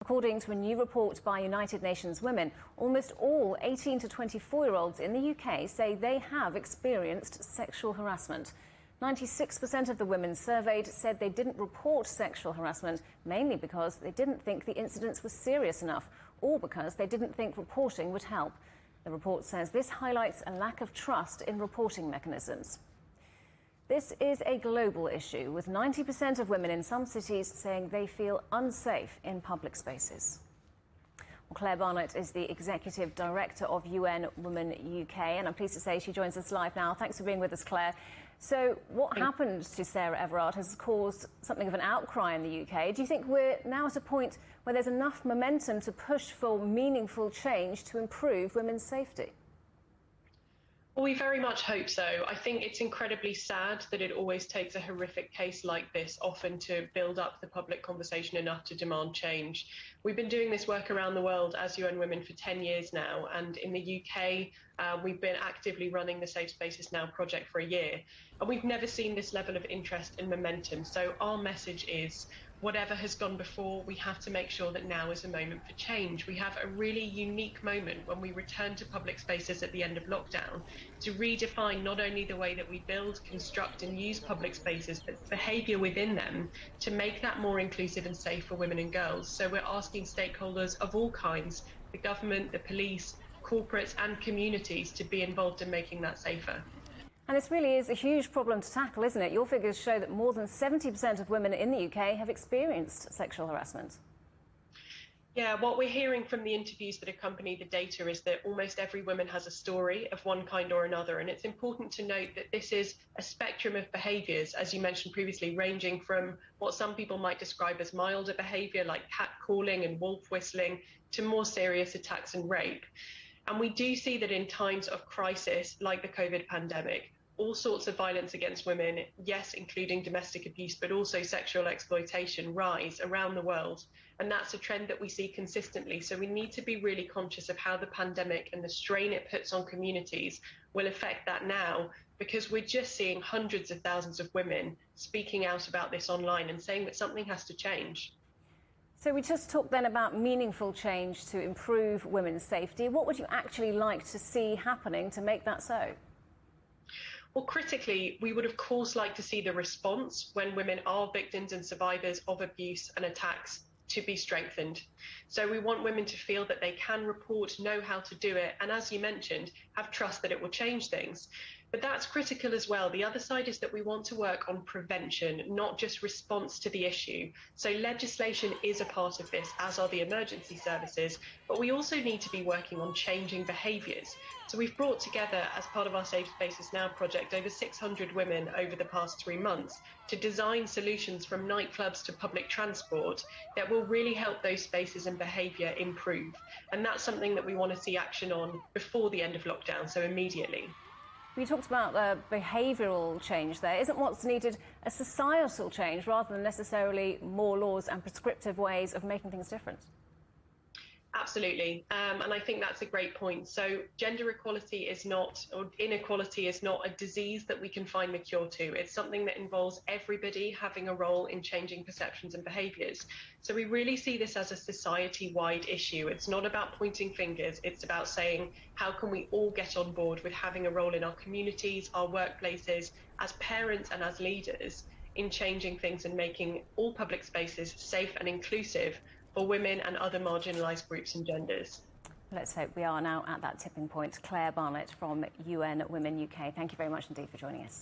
According to a new report by United Nations Women, almost all 18 to 24-year-olds in the UK say they have experienced sexual harassment. 96% of the women surveyed said they didn't report sexual harassment, mainly because they didn't think the incidents were serious enough, or because they didn't think reporting would help. The report says this highlights a lack of trust in reporting mechanisms. This is a global issue, with 90% of women in some cities saying they feel unsafe in public spaces. Well, Claire Barnett is the Executive Director of UN Women UK, and I'm pleased to say she joins us live now. Thanks for being with us, Claire. So what happened to Sarah Everard has caused something of an outcry in the UK. Do you think we're now at a point where there's enough momentum to push for meaningful change to improve women's safety? Well, we very much hope so. I think it's incredibly sad that it always takes a horrific case like this often to build up the public conversation enough to demand change. We've been doing this work around the world as UN Women for 10 years now, and in the UK we've been actively running the Safe Spaces Now project for a year, and we've never seen this level of interest and momentum. So our message is, whatever has gone before, we have to make sure that now is a moment for change. We have a really unique moment when we return to public spaces at the end of lockdown to redefine not only the way that we build, construct and use public spaces, but behaviour within them to make that more inclusive and safe for women and girls. So we're asking stakeholders of all kinds, the government, the police, corporates and communities to be involved in making that safer. And this really is a huge problem to tackle, isn't it? Your figures show that more than 70% of women in the UK have experienced sexual harassment. Yeah, what we're hearing from the interviews that accompany the data is that almost every woman has a story of one kind or another. And it's important to note that this is a spectrum of behaviours, as you mentioned previously, ranging from what some people might describe as milder behaviour like catcalling and wolf whistling to more serious attacks and rape. And we do see that in times of crisis like the COVID pandemic, all sorts of violence against women, yes, including domestic abuse, but also sexual exploitation, rise around the world. And that's a trend that we see consistently. So we need to be really conscious of how the pandemic and the strain it puts on communities will affect that now, because we're just seeing hundreds of thousands of women speaking out about this online and saying that something has to change. So we just talked then about meaningful change to improve women's safety. What would you actually like to see happening to make that so? Well, critically, we would of course like to see the response when women are victims and survivors of abuse and attacks to be strengthened. So we want women to feel that they can report, know how to do it, and as you mentioned, have trust that it will change things. But that's critical as well. The other side is that we want to work on prevention, not just response to the issue. So legislation is a part of this, as are the emergency services, but we also need to be working on changing behaviours. So we've brought together, as part of our Safe Spaces Now project, over 600 women over the past 3 months to design solutions from nightclubs to public transport that will really help those spaces and behaviour improve. And that's something that we want to see action on before the end of lockdown, so immediately. You talked about behavioural change there. Isn't what's needed a societal change rather than necessarily more laws and prescriptive ways of making things different? Absolutely. And I think that's a great point. So gender equality is not, or inequality is not a disease that we can find the cure to. It's something that involves everybody having a role in changing perceptions and behaviours. So we really see this as a society-wide issue. It's not about pointing fingers. It's about saying, how can we all get on board with having a role in our communities, our workplaces, as parents and as leaders in changing things and making all public spaces safe and inclusive for women and other marginalised groups and genders. Let's hope we are now at that tipping point. Claire Barnett from UN Women UK, thank you very much indeed for joining us.